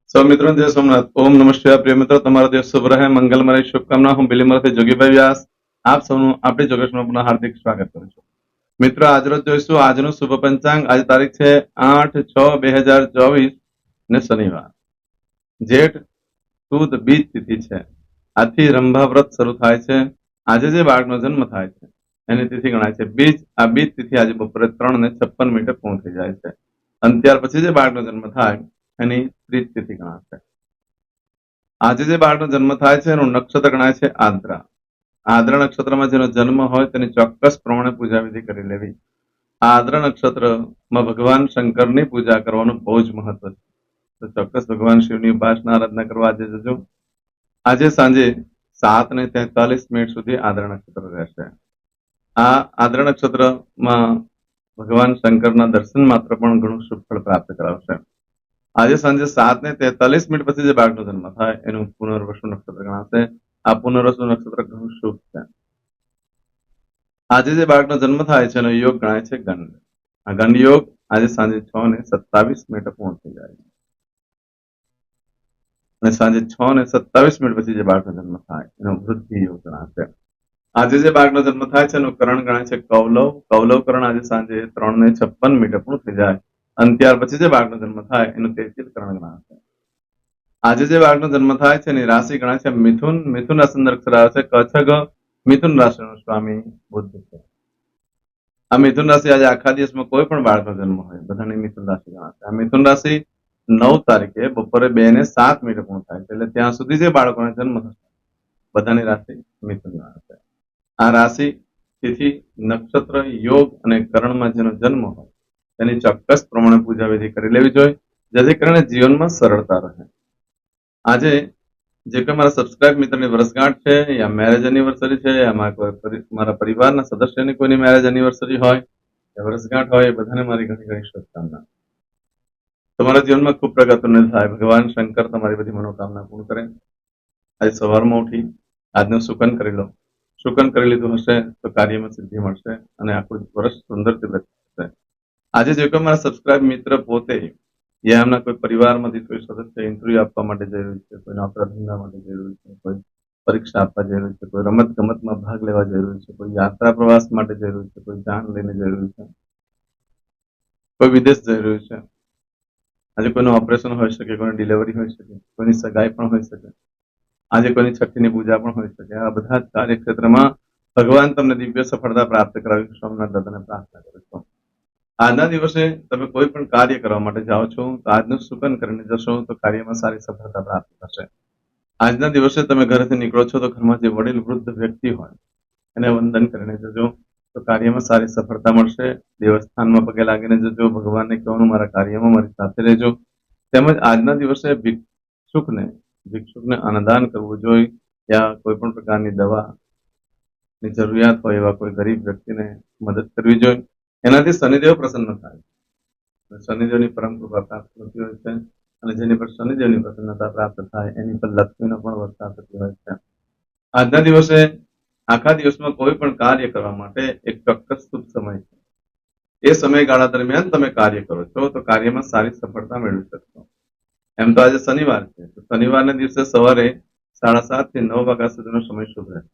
સૌ મિત્રો જય સોમનાથ. ઓમ નમઃ શિવાય. પ્રિય મિત્રો, તમારો દિવસ શુભ રહે, મંગલમય શુભકામના. હું બિલીમરથી જોગીભાઈ વ્યાસ આપ સૌનું આપણી જોગેશમાં પુનઃ હાર્દિક સ્વાગત કરું છું. મિત્રો, આજરોજ જોઈશું આજનું શુભ પંચાંગ. આજે તારીખ છે 8/6/2024 ને શનિવાર, જેઠ સુદ બીજ તિથિ છે. આથી રંભા વ્રત શરૂ થાય છે. આજે જે બાળકનો જન્મ થાય છે એની તિથિ ગણાય છે બીજ. આ બીજ તિથિ આજે બપોરે 3:56 પૂર્ણ થઈ જાય છે. અને ત્યાર પછી જે બાળકનો જન્મ થાય એની ત્રીજ તિથિ ગણાશે. આજે જે બાળકનો જન્મ થાય છે એનું નક્ષત્ર ગણાય છે આદ્રા. આદ્રા નક્ષત્રમાં જેનો જન્મ હોય તેની ચોક્કસ પ્રમાણે પૂજા વિધિ કરી લેવી. આ આદ્રા નક્ષત્રમાં ભગવાન શંકરની પૂજા કરવાનું બહુ જ મહત્વ છે. તો ચોક્કસ ભગવાન શિવની ઉપાસના આરાધના કરવા આજે જજો. આજે સાંજે 7:43 સુધી આદ્રા નક્ષત્ર રહેશે. આ આદ્રા નક્ષત્રમાં ભગવાન શંકરના દર્શન માત્ર પણ ઘણું શુભ ફળ પ્રાપ્ત કરાવશે. આજે સાંજે 7:43 પછી જે બાળકનો જન્મ થાય એનું પુનર્વસુ નક્ષત્ર ગણાશે. આ પુનર્વસુ નક્ષત્ર ઘણું શુભ છે. આજે જે બાળકનો જન્મ થાય છે એનો યોગ ગણાય છે ગંડ. આ ગંડ યોગ આજે સાંજે 6:27 પૂર્ણ થઈ જાય છે. અને સાંજે 6:27 પછી જે બાળકનો જન્મ થાય એનો વૃદ્ધિ યોગ ગણાશે. આજે જે બાળકનો જન્મ થાય છે એનું કરણ ગણાય છે કૌલવ. કૌલવ કરણ આજે સાંજે 3:56 પૂર્ણ થઈ જાય. અને ત્યાર પછી જે બાળકનો જન્મ થાય એનું તેજીલ કરણ ગણાશે. આજે જે બાળકનો જન્મ થાય છે એની રાશિ ગણાય છે મિથુન. મિથુન રાશિ અંદર અક્ષર આવે છે કચ્છગ. મિથુન રાશિનો સ્વામી બુદ્ધ છે. આ મિથુન રાશિ આજે આખા દિવસમાં કોઈ પણ બાળકનો જન્મ હોય બધાની મિથુન રાશિ ગણાશે. આ મિથુન રાશિ 9 તારીખે બપોરે 2:07 પૂર્ણ થાય છે. એટલે ત્યાં સુધી જે બાળકોનો જન્મ થશે બધાની રાશિ મિથુન ગણાશે. આ રાશિ તિથિ નક્ષત્ર યોગ અને કરણમાં જેનો જન્મ હોય તેની ચોક્કસ પ્રમાણે પૂજા વિધિ કરી લેવી જોઈએ, જેથી કરીને જીવનમાં સરળતા રહે. આજે જે કોઈ મારા સબસ્ક્રાઇબ મિત્રની વર્ષગાંઠ છે યા મેરેજ એનિવર્સરી છે યા મારા પરિવારના સદસ્યની કોઈની મેરેજ એનિવર્સરી હોય યા વર્ષગાંઠ હોય, એ બધાને મારી ઘણી ઘણી શુભકામના. તમારા જીવનમાં ખૂબ પ્રગતિને થાય. ભગવાન શંકર તમારી બધી મનોકામના પૂર્ણ કરે. આજે સવારમાં ઉઠી આજનું શુકન કરી લો. શુકન કરી લીધું હશે તો કાર્યમાં સિદ્ધિ મળશે અને આખું વર્ષ સુંદરથી વ્યતીત થશે. આજે જે કોઈ મારા સબસ્ક્રાઇબ મિત્ર પોતે યા એમના કોઈ પરિવારમાંથી કોઈ સદસ્ય ઇન્ટરવ્યુ આપવા માટે જઈ રહ્યું છે, કોઈ નોકરા ધંધા માટે જઈ રહ્યું છે, કોઈ પરીક્ષા આપવા જઈ રહ્યું છે, કોઈ રમત ગમતમાં ભાગ લેવા જઈ રહ્યું છે, કોઈ યાત્રા પ્રવાસ માટે જઈ રહ્યું છે, કોઈ જાન લઈને જઈ રહ્યું છે, કોઈ વિદેશ જઈ રહ્યું છે. આજે કોઈનું ઓપરેશન હોઈ શકે, કોઈની ડિલિવરી હોઈ શકે, કોઈની સગાઈ પણ હોઈ શકે, આજે કોઈની છઠ્ઠીની પૂજા પણ હોઈ શકે. આ બધા જ કાર્યક્ષેત્રમાં ભગવાન તમને દિવ્ય સફળતા પ્રાપ્ત કરાવી સોમનાથ દાદાને પ્રાર્થના કરું છું. આજના દિવસે તમે કોઈ પણ કાર્ય કરવા માટે જાઓ છો તો આજનું શુકન કરીને જશો તો કાર્યમાં સારી સફળતા પ્રાપ્ત થશે. આજના દિવસે તમે ઘરેથી નીકળો છો તો ઘરમાં જે વડીલ વૃદ્ધ વ્યક્તિ હોય એને વંદન કરીને જજો તો કાર્યમાં સારી સફળતા મળશે. દેવસ્થાનમાં પગે લાગીને જજો. ભગવાનને કહેવાનું મારા કાર્યમાં મારી સાથે રહેજો. તેમજ આજના દિવસે ભિક્ષુકને અન્નદાન કરવું જોઈએ યા કોઈ પણ પ્રકારની દવાની જરૂરિયાત હોય એવા કોઈ ગરીબ વ્યક્તિને મદદ કરવી જોઈએ. એનાથી શનિદેવ પ્રસન્ન થાય. શનિદેવની પરમ કૃપા પ્રાપ્ત થતી હોય છે અને જેની પર શનિદેવની પ્રસન્નતા પ્રાપ્ત થાય એની પર લક્ષ્મીનો પણ વર્ષા થતી હોય છે. આજના દિવસે આખા દિવસમાં કોઈ પણ કાર્ય કરવા માટે એક ચોક્કસ શુભ સમય છે. એ સમયગાળા દરમિયાન તમે કાર્ય કરો છો તો કાર્યમાં સારી સફળતા મેળવી શકશો. એમ તો આજે શનિવાર છે તો શનિવારના દિવસે સવારે 7:30 થી 9 વાગ્યા સુધીનો સમય શુભ રહેશે.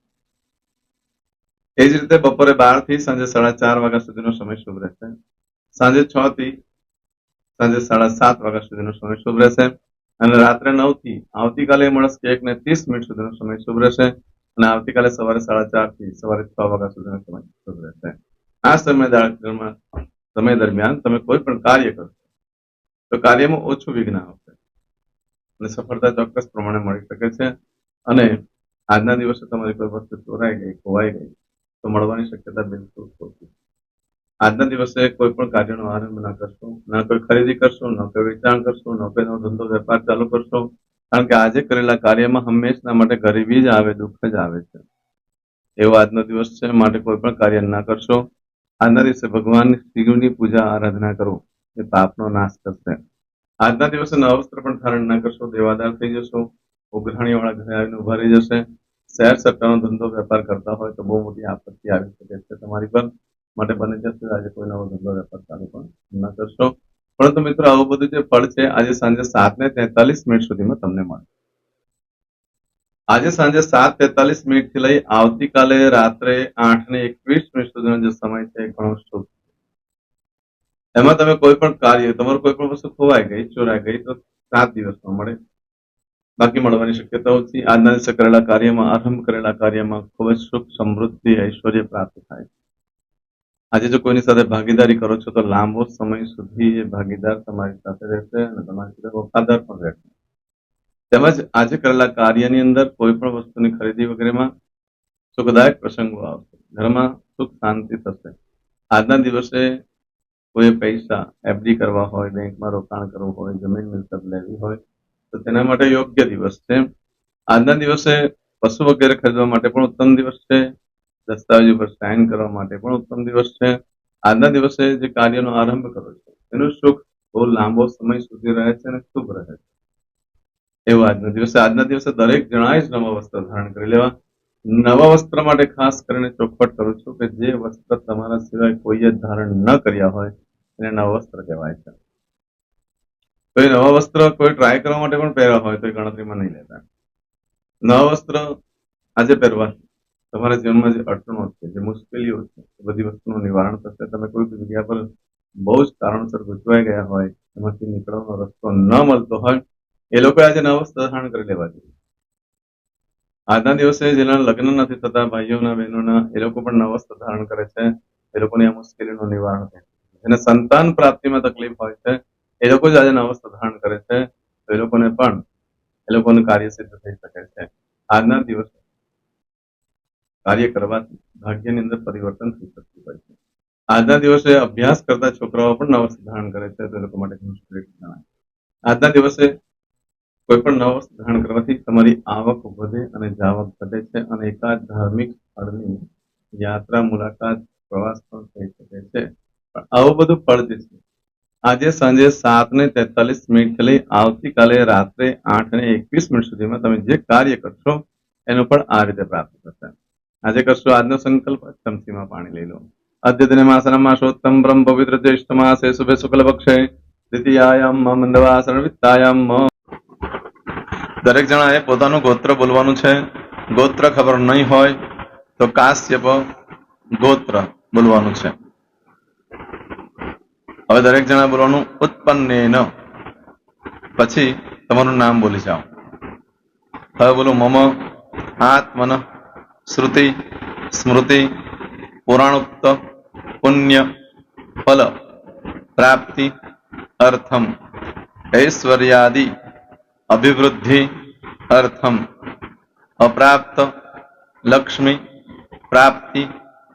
એ જ રીતે બપોરે 12 થી સાંજે 4:30 વાગ્યા સુધીનો સમય શુભ રહેશે. સાંજે 6 થી સાંજે 7:30 વાગ્યા સુધીનો સમય શુભ રહેશે. અને રાત્રે 9 થી આવતીકાલે મળસ્કે 1:30 સુધીનો સમય શુભ રહેશે. અને આવતીકાલે સવારે 4:30 થી સવારે 6 વાગ્યા સુધીનો સમય શુભ રહેશે. આ સમય દરમિયાન તમે કોઈ પણ કાર્ય કરશો તો કાર્યમાં ઓછું વિઘ્ન આવશે અને સફળતા ચોક્કસ પ્રમાણે મળી શકે છે. અને આજના દિવસે તમારી કોઈ વસ્તુ ચોરાઈ ગઈ, ખોવાઈ ગઈ તો મળવાની શક્યતા બિલકુલ ઓછી. આજના દિવસે કોઈ પણ કાર્યનો આરંભ ના કરશો, ના કોઈ ખરીદી કરશો, ન કોઈ વેચાણ કરશો, ન કોઈ નવો ધંધો વેપાર ચાલુ કરશો. કારણ કે આજે કરેલા કાર્યમાં હંમેશના માટે ગરીબી જ આવે, દુઃખ જ આવે છે. એવો આજનો દિવસ છે. માટે કોઈ પણ કાર્ય ના કરશો. આજના દિવસે ભગવાન શિવની પૂજા આરાધના કરો, એ પાપનો નાશ કરશે. આજના દિવસે નવા વસ્ત્ર પણ ધારણ ના કરશો, દેવાદાર થઈ જશો, ઉઘરાણી વાળા ઘરે આવીને ઉભા રહી જશે. શહેર સટ્ટાનો ધંધો વેપાર કરતા હોય તો બહુ મોટી આપત્તિ આવી શકે છે તમારી પર. માટે બને ત્યાં સુધી આજે કોઈ નવો ધંધો વેપાર ચાલુ પણ ન કરશો. પરંતુ મિત્રો આવું બધું જે ફળ છે આજે સાંજે 7:43 સુધીમાં તમને મળે. આજે સાંજે 7:43 થી લઈ આવતીકાલે રાત્રે 8:21 સુધીનો જે સમય છે એ ઘણો શુભ. એમાં તમે કોઈ પણ કાર્ય, તમારું કોઈ પણ વસ્તુ ખોવાઈ ગઈ, ચોરાઈ ગઈ તો 7 દિવસમાં મળે, બાકી મળવાની શક્યતા ઓછી. આજના દિવસે કરેલા કાર્યમાં, આરંભ કરેલા કાર્યમાં ખૂબ જ સુખ, સમૃદ્ધિ, ઐશ્વર્ય પ્રાપ્ત થાય. આજે જો કોઈની સાથે ભાગીદારી કરો છો તો લાંબો સમય સુધી એ ભાગીદાર તમારી સાથે રહેશે અને તમારી સાથે વફાદાર પણ રહેશે. તેમજ આજે કરેલા કાર્યની અંદર કોઈ પણ વસ્તુની ખરીદી વગેરેમાં સુખદાયક પ્રસંગો આવશે. ઘરમાં સુખ શાંતિ થશે. આજના દિવસે કોઈ પૈસા એફડી કરવા હોય, બેંકમાં રોકાણ કરવું હોય, જમીન મિલકત લેવી હોય તો તેના માટે યોગ્ય દિવસ છે. આજના દિવસે પશુ વગેરે ખરીદવા માટે પણ ઉત્તમ દિવસ છે. દસ્તાવેજ ઉપર સાઇન કરવા માટે પણ ઉત્તમ દિવસ છે. આજના દિવસે જે કાર્યનો આરંભ કરો છો એનું સુખ બહુ લાંબો સમય સુધી રહે છે અને શુભ રહે છે. એવું આજના દિવસે દરેક જણાએ જ નવા વસ્ત્ર ધારણ કરી લેવા. નવા વસ્ત્ર માટે ખાસ કરીને ચોખવટ કરું છું કે જે વસ્ત્ર તમારા સિવાય કોઈએ ધારણ ન કર્યા હોય એને નવા વસ્ત્ર કહેવાય છે. કોઈ નવા વસ્ત્ર કોઈ ટ્રાય કરવા માટે પણ પહેર્યા હોય તો એ ગણતરીમાં નહીં લેતા. નવા વસ્ત્ર આજે પહેરવા તમારા જીવનમાં જે અડચણો છે, જે મુશ્કેલીઓ છે, એ બધી વસ્તુનું નિવારણ થશે. તમે કોઈ જગ્યા પર બહુ જ કારણસર ગૂંચવાઈ ગયા હોય, એમાંથી નીકળવાનો રસ્તો ન મળતો હોય, એ લોકો આજે નવા વસ્ત્ર ધારણ કરી લેવા જોઈએ. આજના દિવસે જેના લગ્ન નથી થતા, ભાઈઓના બહેનોના, એ લોકો પણ નવા વસ્ત્ર ધારણ કરે છે. એ લોકોની આ મુશ્કેલીનું નિવારણ થાય. જેને સંતાન પ્રાપ્તિમાં તકલીફ હોય છે એ લોકો જ આજે નવા વસ્ત્ર ધારણ કરે છે તો એ લોકોને પણ એ લોકોનું કાર્ય સિદ્ધ થઈ શકે છે. આજના દિવસે કાર્ય કરવાથી ભાગ્યની અંદર પરિવર્તન થઈ શકતું હોય છે. આજના દિવસે અભ્યાસ કરતા છોકરાઓ પણ નવા વસ્ત્ર ધારણ કરે છે તો એ લોકો માટે મુશ્કેલી જણાય. આજના દિવસે કોઈ પણ નવા વસ્ત્ર ધારણ કરવાથી તમારી આવક વધે અને જાવક ઘટે છે અને એકાદ ધાર્મિક સ્થળની યાત્રા, મુલાકાત, પ્રવાસ પણ થઈ શકે છે. પણ આવું બધું ફળ જે છે આજે સાંજે 7:43 લઈ આવતીકાલે રાત્રે 8:21 સુધીમાં તમે જે કાર્ય કરશો એનું પણ આ રીતે પ્રાપ્ત થશે. આજે કરશો આજનો સંકલ્પ, ચમચીમાં પાણી લઈ લો. અદ્યતને માસોત્તમ બ્રહ્મ પવિત્ર જ્યેષ્ઠ માસે શુભે શુક્લ પક્ષે દ્વિતીયાયામ મંદવાસર વિત્તાયામ. દરેક જણાએ પોતાનું ગોત્ર બોલવાનું છે. ગોત્ર ખબર નહીં હોય તો કાશ્યપ ગોત્ર બોલવાનું છે. હવે દરેક જણા બોલવાનું ઉત્પન્નેન, પછી તમારું નામ બોલી જાઓ. હવે બોલો મમ આત્મન શ્રુતિ સ્મૃતિ પુરાણોક્ત પુણ્ય ફલ પ્રાપ્તિ અર્થમ ઐશ્વર્યાદિ અભિવૃદ્ધિ અર્થમ અપ્રાપ્ત લક્ષ્મી પ્રાપ્તિ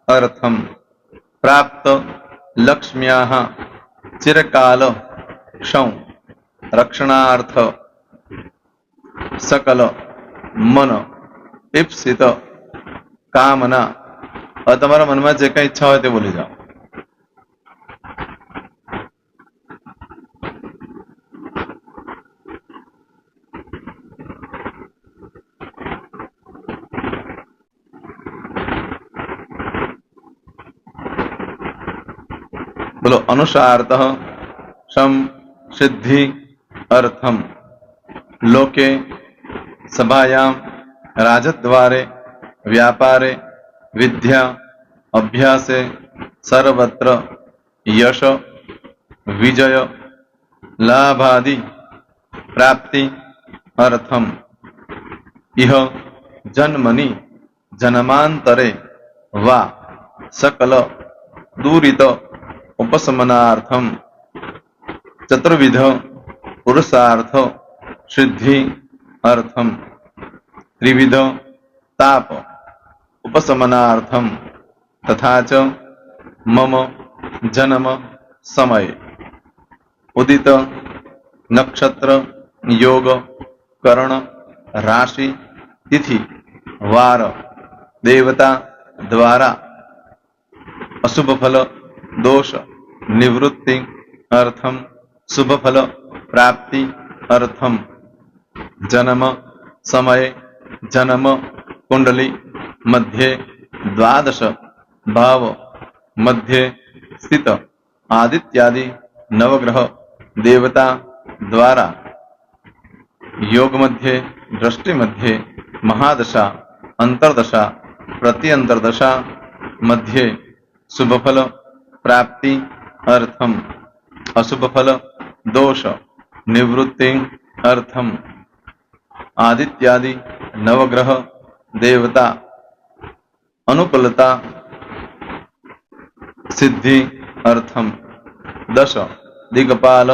અર્થમ પ્રાપ્ત લક્ષ્મ્યાહ ચિરકાલ ક્ષૌ રક્ષણાર્થ સકલ મન ઈપ્સિત કામના. હવે તમારા મનમાં જે કઈ ઈચ્છા હોય તે બોલી જાઓ. બોલો અનુસાર્થ સમ સિદ્ધિ અર્થમ લોકે સભાયામ રાજદ્વારે વ્યાપારે વિદ્યા અભ્યાસે સર્વત્ર યશ વિજય લાભાદિ પ્રાપ્તિ અર્થમ ઇહ જન્મની જન્માંતરે વા સકલ દુરિત ઉપશમનાર્થમ ચતુર્વિધ પુરુષાર્થ સિદ્ધિ અર્થમ ત્રિવિધ તાપ ઉપશમનાર્થમ તથા ચ મમ જન્મ સમય ઉદિત નક્ષત્ર યોગ કરણ રાશિ તિથિ વાર દેવતા દ્વારા અશુભ ફલ દોષ નિવૃત્તિ અર્થમ શુભ ફલ પ્રાપ્તિ અર્થમ જન્મ સમય જન્મ કુંડલી મધ્યે દ્વાદશ ભાવ મધ્યે સ્થિત આદિત્યાદિ નવગ્રહ देवता द्वारा योग मध्ये दृष्टि मध्ये महादशा अंतर्दशा प्रति अंतर्दशा मध्ये शुभ फल प्राप्ति अर्थम अशुभ फल दोष निवृत्ति अर्थम आदित्यादि नवग्रह देवता अनुकूलता सिद्धि अर्थम 10 दिग्पाल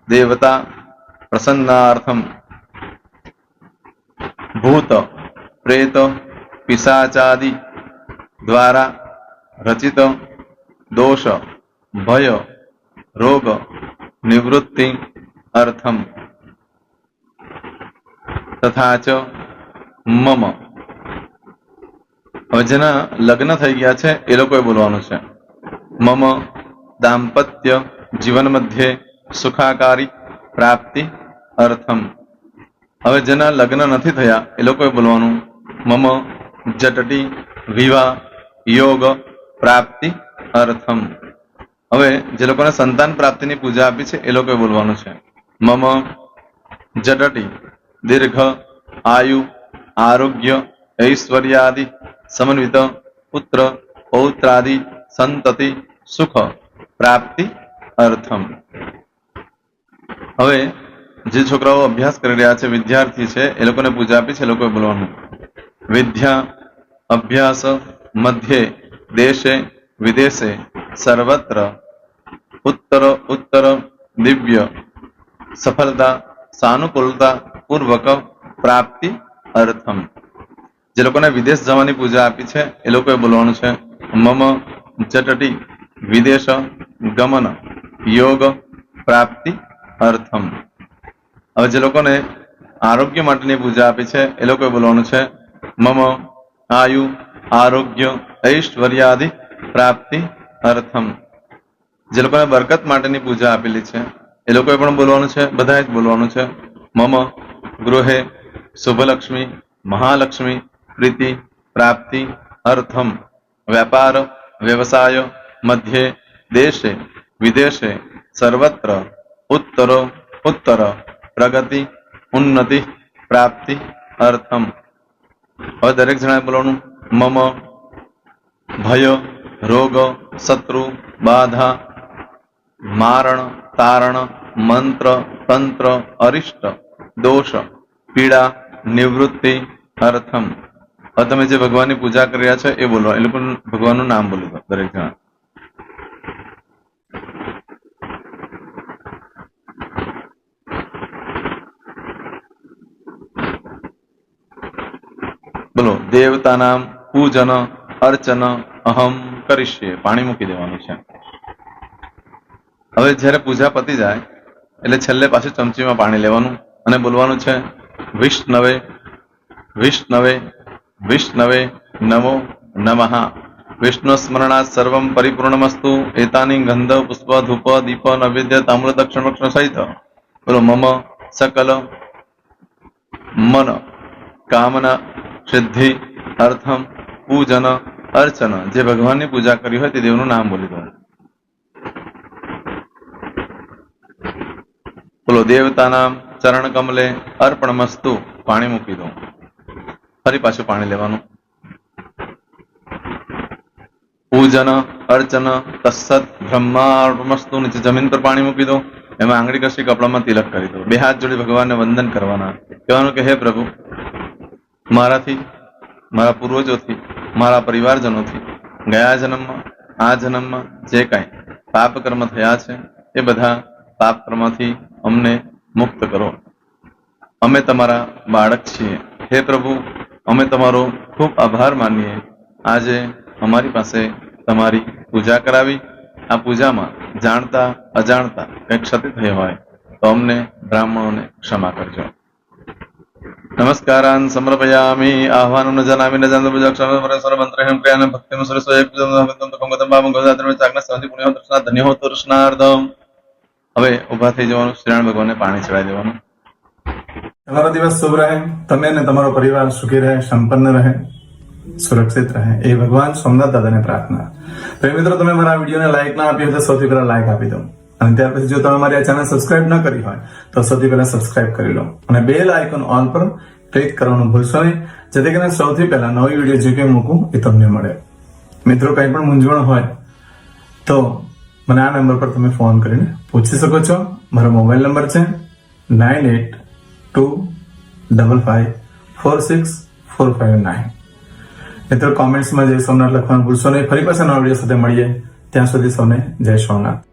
देवता प्रसन्नार्थम भूत प्रेत पिशाचादि द्वारा रचित दोष भय रोग निवृत्ति अर्थम तथा च मम હવે જેના લગ્ન થઈ ગયા છે એ લોકોએ બોલવાનું છે મમ દાંપત્ય જીવન મધ્યે સુખાકારી પ્રાપ્તિ અર્થમ. હવે જેના લગ્ન નથી થયા એ લોકોએ બોલવાનું મમ જટટી વિવાહ યોગ પ્રાપ્તિ અર્થમ. હવે જે લોકોને સંતાન પ્રાપ્તિની પૂજા આપી છે એ લોકોએ બોલવાનું છે મમ જટટી દીર્ઘ આયુ આરોગ્ય ऐश्वर्यादि समन्वित पुत्र पौत्रादि संतति सुख प्राप्ति अर्थम. હવે જે છોકરાઓ અભ્યાસ કરી રહ્યા છે વિદ્યાર્થી છે એ લોકોને પૂજા આપી છે એ લોકોએ બોલવાનું વિદ્યા અભ્યાસ મધ્યે દેશે વિદેશે સર્વત્ર ઉત્તર ઉત્તર દિવ્ય સફળતા સાનુકૂળતા પૂર્વક પ્રાપ્તિ અર્થમ. જે લોકોને વિદેશ જવાની પૂજા આપી છે એ લોકોએ બોલવાનું છે મમ જટટી વિદેશ ગમન યોગ પ્રાપ્તિ અર્થમ. હવે જે લોકોને આરોગ્ય માટેની પૂજા આપી છે એ લોકોએ બોલવાનું છે મમ આયુ આરોગ્ય ઐશ્વર્યાદિ પ્રાપ્તિ અર્થમ. જે લોકોને બરકત માટેની પૂજા આપેલી છે એ લોકોએ પણ બોલવાનું છે, બધાએ જ બોલવાનું છે મમ ગૃહે શુભલક્ષ્મી મહાલક્ષ્મી प्रीति प्राप्ति अर्थम व्यापार व्यवसाय मध्य देशे विदेशे सर्वत्र उत्तर उत्तर प्रगति उन्नति प्राप्ति अर्थम. હવે દરેક જણાએ બોલવાનું મમ ભય રોગ શત્રુ બાધા મારણ તારણ મંત્ર તંત્ર અરિષ્ટ દોષ પીડા નિવૃત્તિ અર્થમ. હવે તમે જે ભગવાનની પૂજા કરી રહ્યા છો એ બોલો, એ લોકો ભગવાનનું નામ બોલો દરેક જણા. બોલો દેવતાનામ પૂજન અર્ચન અહમ કરીશ્યે. પાણી મૂકી દેવાનું છે. હવે જયારે પૂજા પતી જાય એટલે છેલ્લે પાછું ચમચીમાં પાણી લેવાનું અને બોલવાનું છે વિષ્ણવે વિષ્ણવે વિષ્ણવે નમો નમઃ. વિષ્ણુ સ્મરણાત સર્વમ પરિપૂર્ણમસ્તુ. એતાની ગંધ પુષ્પ ધૂપ દીપ નૈવેદ્ય તામ્ર દક્ષિણ વક્ષણ સહિત બોલો મમ સકલ મન કામના સિદ્ધિ અર્થમ પૂજન અર્ચન. જે ભગવાનની પૂજા કરી હોય તે દેવનું નામ બોલી દો. બોલો દેવતાનામ ચરણ કમલે અર્પણમસ્તુ. પાણી મૂકી દો. ફરી પાછું પાણી લેવાનું. પૂજન અર્ચન તત્સત બ્રહ્માર્પણમસ્તુ. નીચે જમીન પર પાણી મૂકી દો. એમાં આંગળી કસી કપડામાં તિલક કરી દો. બે હાથ જોડી ભગવાનને વંદન કરવાના. કહેવાનું કે હે પ્રભુ, મારાથી મારા પૂર્વજોથી મારા પરિવારજનોથી ગયા જન્મમાં આ જન્મમાં જે કાંઈ પાપ કર્મ થયા છે એ બધા પાપ કર્મથી અમને મુક્ત કરો. અમે તમારા બાળક છીએ. હે પ્રભુ, અમે તમારો ખૂબ આભાર માનીએ. આજે અમારી પાસે તમારી પૂજા કરાવી. આ પૂજામાં જાણતા અજાણતા કંઈક ક્ષતિ થઈ હોય તો અમને બ્રાહ્મણોને ક્ષમા કરજો. નમસ્કારાન સમર્પયામિ. આહ્વાનમ ન જાનામિ ન જાનતો પૂજાક્ષર મંત્રહેમ ક્રિયાન ભક્તિમ સરસ્વય કંગતમ પાપમ ગોદાત્રમ ચાગ્ન સંધિ પુણ્ય દર્શના ધન્ય હો દર્શનાર્થમ. હવે ઉભા થઈ જવાનું. શ્રીનારાયણ ભગવાનને પાણી ચડાવી દેવાનું. તમારો દિવસ શુભ રહે. તમે અને તમારો પરિવાર સુખી રહે, સંપન્ન રહે, સુરક્ષિત રહે એ ભગવાન સોમનાથ દાદાને પ્રાર્થના. તો મિત્રો, તમે મારા વિડીયોને લાઈક ના આપી હોય તો સૌથી પહેલા લાઈક આપી દો. અને ત્યાર પછી જો તમે મારી આ ચેનલ સબસ્ક્રાઇબ ન કરી હોય તો સૌથી પહેલા સબસ્ક્રાઇબ કરી લો અને બેલ આઇકોન ઓલ પર ક્લિક કરવાનું ભૂલશો નહીં, જેથી કરીને સૌથી પહેલા નવી વિડીયો જે કંઈ મૂકું એ તમને મળે. મિત્રો, કંઈ પણ મૂંઝવણ હોય તો મને આ નંબર પર તમે ફોન કરીને પૂછી શકો છો. મારો મોબાઈલ નંબર છે 9825546459. મિત્રો, કોમેન્ટ્સમાં જય સોમનાથ લખવાનું ભૂલશો નહીં. ફરી પાછા નવા વિડીયો સાથે મળીએ. ત્યાં સુધી સૌને જય સોમનાથ.